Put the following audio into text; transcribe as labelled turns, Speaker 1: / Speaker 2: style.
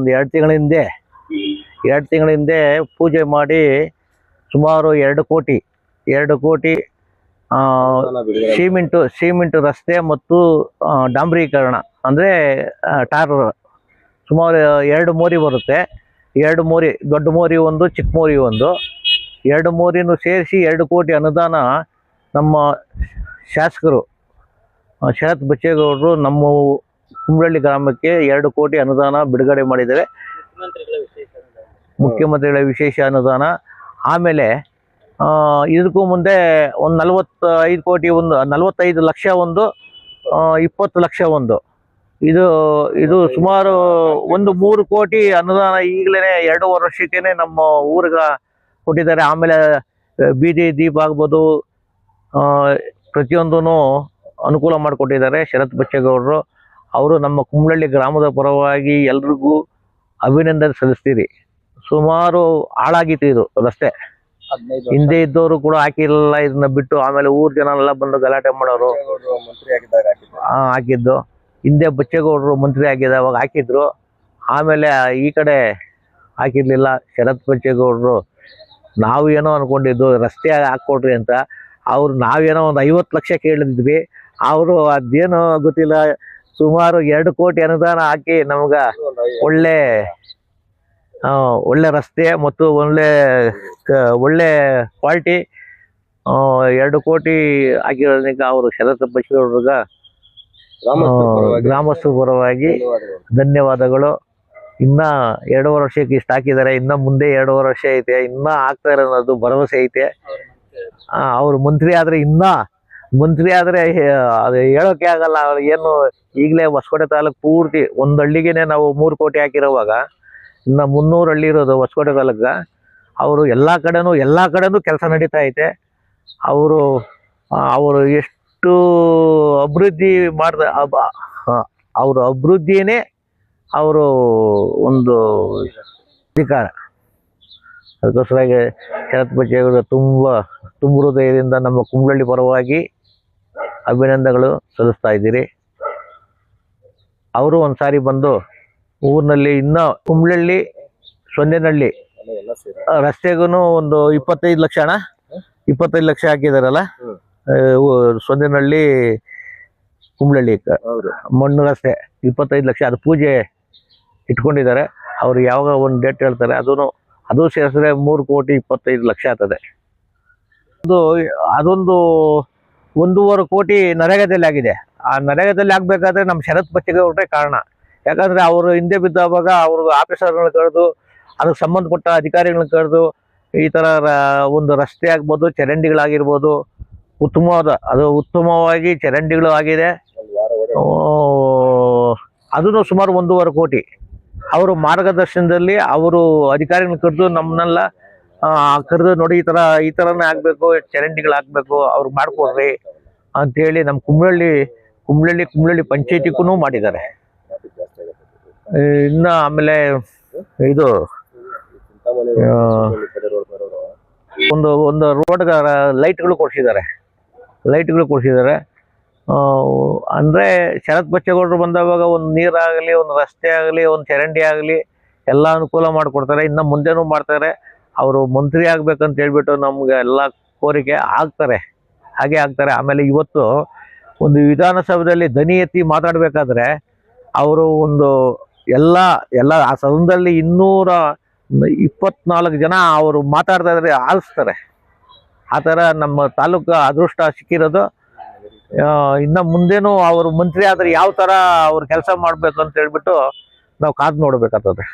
Speaker 1: ಒಂದು 2 ತಿಂಗಳ ಹಿಂದೆ ಪೂಜೆ ಮಾಡಿ ಸುಮಾರು 2 ಕೋಟಿ ಸಿಮೆಂಟ್ ರಸ್ತೆ ಮತ್ತು ಡಾಂಬರೀಕರಣ ಅಂದರೆ ಟಾರ್ ಸುಮಾರು 2 ಮೋರಿ ಬರುತ್ತೆ. 2 ಮೋರಿ, ದೊಡ್ಡ ಮೋರಿ ಒಂದು, ಚಿಕ್ಕ ಮೋರಿ ಒಂದು, 2 ಮೋರಿನೂ ಸೇರಿಸಿ 2 ಕೋಟಿ ಅನುದಾನ ನಮ್ಮ ಶಾಸಕರು ಶರತ್ ಬಚ್ಚೇಗೌಡರು ನಮ್ಮ ಕುಂಬ್ಳಳ್ಳಿ ಗ್ರಾಮಕ್ಕೆ 2 ಕೋಟಿ ಅನುದಾನ ಬಿಡುಗಡೆ ಮಾಡಿದ್ದಾರೆ. ಮುಖ್ಯಮಂತ್ರಿಗಳ ವಿಶೇಷ ಅನುದಾನ. ಆಮೇಲೆ ಇದಕ್ಕೂ ಮುಂದೆ ಒಂದು 45 ಕೋಟಿ, ಒಂದು 45 ಲಕ್ಷ, ಒಂದು 20 ಲಕ್ಷ ಒಂದು, ಇದು ಸುಮಾರು ಒಂದು 3 ಕೋಟಿ ಅನುದಾನ ಈಗಲೇ 2.5 ವರ್ಷಕ್ಕೇನೆ ನಮ್ಮ ಊರಿಗೆ ಕೊಟ್ಟಿದ್ದಾರೆ. ಆಮೇಲೆ ಬೀದಿ ದೀಪ ಆಗ್ಬೋದು, ಪ್ರತಿಯೊಂದೂ ಅನುಕೂಲ ಮಾಡಿಕೊಟ್ಟಿದ್ದಾರೆ ಶರತ್ ಬಚ್ಚೇಗೌಡರು. ಅವರು ನಮ್ಮ ಕುಂಬ್ಳಳ್ಳಿ ಗ್ರಾಮದ ಪರವಾಗಿ ಎಲ್ರಿಗೂ ಅಭಿನಂದನೆ ಸಲ್ಲಿಸ್ತೀರಿ. ಸುಮಾರು ಹಾಳಾಗಿತ್ತು ಇದು ರಸ್ತೆ, ಹಿಂದೆ ಇದ್ದವರು ಕೂಡ ಹಾಕಿರಲಿಲ್ಲ, ಇದನ್ನ ಬಿಟ್ಟು ಆಮೇಲೆ ಊರ್ ಜನ ಎಲ್ಲ ಬಂದು ಗಲಾಟೆ ಮಾಡೋರು. ಹಾಕಿದ್ದು ಹಿಂದೆ ಬಚ್ಚೇಗೌಡರು ಮಂತ್ರಿ ಆಗಿದ್ದವಾಗ ಹಾಕಿದ್ರು. ಆಮೇಲೆ ಈ ಕಡೆ ಹಾಕಿರ್ಲಿಲ್ಲ ಶರತ್ ಬಚ್ಚೇಗೌಡರು. ನಾವು ಏನೋ ಅನ್ಕೊಂಡಿದ್ದು ರಸ್ತೆ ಹಾಕ್ಕೊಡ್ರಿ ಅಂತ. ನಾವೇನೋ ಒಂದು 50 ಲಕ್ಷ ಕೇಳಿದ್ವಿ. ಅವರು ಅದೇನೋ ಗೊತ್ತಿಲ್ಲ, ಸುಮಾರು 2 ಕೋಟಿ ಅನುದಾನ ಹಾಕಿ ನಮ್ಗೆ ಒಳ್ಳೆ ರಸ್ತೆ ಮತ್ತು ಒಳ್ಳೆ ಕ್ವಾಲಿಟಿ 2 ಕೋಟಿ ಹಾಕಿರೋದಕ್ಕೆ ಅವರು ಶರತ್ ಬಚ್ಚೇಗೌಡ್ರಿಗೆ ಗ್ರಾಮಸ್ಥರ ಪರವಾಗಿ ಧನ್ಯವಾದಗಳು. ಇನ್ನ 2.5 ವರ್ಷಕ್ಕೆ ಇಷ್ಟು ಹಾಕಿದ್ದಾರೆ, ಇನ್ನ ಮುಂದೆ 2.5 ವರ್ಷ ಐತೆ, ಇನ್ನ ಆಗ್ತಾರೆ ಅನ್ನೋದು ಭರವಸೆ ಐತೆ. ಅವ್ರು ಮಂತ್ರಿ ಆದ್ರೆ ಅದು ಹೇಳೋಕೆ ಆಗಲ್ಲ. ಅವ್ರು ಏನು ಈಗಲೇ ಹೊಸಕೋಟೆ ತಾಲೂಕು ಪೂರ್ತಿ ಒಂದು ಹಳ್ಳಿಗೆನೆ ನಾವು 3 ಕೋಟಿ ಹಾಕಿರೋವಾಗ ಇನ್ನು 300 ಹಳ್ಳಿ ಇರೋದು ಹೊಸಕೋಟೆ ತಾಲೂಕ. ಅವರು ಎಲ್ಲ ಕಡೆನೂ ಕೆಲಸ ನಡೀತಾ ಐತೆ. ಅವರು ಎಷ್ಟು ಅಭಿವೃದ್ಧಿ ಅವ್ರ ಅಭಿವೃದ್ಧಿನೇ ಅವರು ಒಂದು ಅಧಿಕಾರ. ಅದಕ್ಕೋಸ್ಕರ ಶರತ್ ಬಚ್ಚೇಗೌಡರು ತುಂಬ ಹೃದಯದಿಂದ ನಮ್ಮ ಕುಂಬ್ಳಳ್ಳಿ ಪರವಾಗಿ ಅಭಿನಂದನೆಗಳು ಸಲ್ಲಿಸ್ತಾ ಇದ್ದೀರಿ. ಅವರು ಒಂದ್ಸಾರಿ ಬಂದು ಊರಿನಲ್ಲಿ ಇನ್ನ ಕುಂಬ್ಳಳ್ಳಿ ಸೊಂದೇನಹಳ್ಳಿ ರಸ್ತೆಗೂ ಒಂದು 25 ಲಕ್ಷ 25 ಲಕ್ಷ ಹಾಕಿದಾರಲ್ಲ, ಸೊಂದೇನಹಳ್ಳಿ ಕುಂಬ್ಳಳ್ಳಿ ಮಣ್ಣು ರಸ್ತೆ 25 ಲಕ್ಷ, ಅದು ಪೂಜೆ ಇಟ್ಕೊಂಡಿದ್ದಾರೆ. ಅವ್ರು ಯಾವಾಗ ಒಂದು ಡೇಟ್ ಹೇಳ್ತಾರೆ ಅದು ಸೇರಿಸಿದ್ರೆ 3 ಕೋಟಿ 25 ಲಕ್ಷ ಆಗ್ತದೆ. ಅದೊಂದು 1.5 ಕೋಟಿ ನರೇಗಾದಲ್ಲಿ ಆಗಿದೆ. ಆ ನರೇಗಾದಲ್ಲಿ ಆಗ್ಬೇಕಾದ್ರೆ ನಮ್ಮ ಶರತ್ ಬಚ್ಚೇಗೌಡರೇ ಕಾರಣ. ಯಾಕಂದ್ರೆ ಅವರು ಹಿಂದೆ ಬಿದ್ದಾವಾಗ ಅವ್ರಿಗೆ ಆಫೀಸರ್ಗಳನ್ನ ಕರೆದು, ಅದಕ್ಕೆ ಸಂಬಂಧಪಟ್ಟ ಅಧಿಕಾರಿಗಳನ್ನ ಕರೆದು, ಈ ಥರ ಒಂದು ರಸ್ತೆ ಆಗ್ಬೋದು, ಚರಂಡಿಗಳಾಗಿರ್ಬೋದು, ಉತ್ತಮವಾಗಿ ಚರಂಡಿಗಳು ಆಗಿದೆ. ಅದನ್ನು ಸುಮಾರು 1.5 ಕೋಟಿ ಅವರು ಮಾರ್ಗದರ್ಶನದಲ್ಲಿ ಅವರು ಅಧಿಕಾರಿಗಳನ್ನ ಕರೆದು ನಮ್ಮನ್ನೆಲ್ಲ ಕರೆದು, ನೋಡಿ ಈ ಥರನೇ ಆಗಬೇಕು, ಚರಂಡಿಗಳಾಗಬೇಕು, ಅವ್ರು ಮಾಡಿಕೊಡ್ರಿ ಅಂತೇಳಿ ನಮ್ಮ ಕುಂಬ್ಳಳ್ಳಿ ಪಂಚಾಯತಿಗೂ ಮಾಡಿದ್ದಾರೆ. ಇನ್ನು ಆಮೇಲೆ ಇದು ಒಂದು ರೋಡ್ಗೆ ಲೈಟ್ಗಳು ಕೊಡಿಸಿದ್ದಾರೆ. ಅಂದರೆ ಶರತ್ ಬಚ್ಚೇಗೌಡರು ಬಂದವಾಗ ಒಂದು ನೀರಾಗಲಿ, ಒಂದು ರಸ್ತೆ ಆಗಲಿ, ಒಂದು ಚರಂಡಿ ಆಗಲಿ ಎಲ್ಲ ಅನುಕೂಲ ಮಾಡಿಕೊಡ್ತಾರೆ. ಇನ್ನು ಮುಂದೆನೂ ಮಾಡ್ತಾರೆ. ಅವರು ಮಂತ್ರಿ ಆಗ್ಬೇಕಂತ ಹೇಳ್ಬಿಟ್ಟು ನಮ್ಗೆ ಎಲ್ಲ ಕೋರಿಕೆ ಹಾಗೆ ಆಗ್ತಾರೆ. ಆಮೇಲೆ ಇವತ್ತು ಒಂದು ವಿಧಾನಸಭೆಯಲ್ಲಿ ದನಿ ಎತ್ತಿ ಮಾತಾಡಬೇಕಾದ್ರೆ ಅವರು ಎಲ್ಲ ಆ ಸದನದಲ್ಲಿ 224 ಜನ ಅವರು ಮಾತಾಡ್ತಾ ಇದ್ರೆ ಆಲಿಸ್ತಾರೆ. ಆ ಥರ ನಮ್ಮ ತಾಲೂಕು ಅದೃಷ್ಟ ಸಿಕ್ಕಿರೋದು. ಇನ್ನು ಮುಂದೇನು ಅವರು ಮಂತ್ರಿ ಆದರೆ ಯಾವ ಥರ ಅವ್ರು ಕೆಲಸ ಮಾಡಬೇಕು ಅಂತ ಹೇಳ್ಬಿಟ್ಟು ನಾವು ಕಾದು ನೋಡ್ಬೇಕಾಗ್ತದೆ.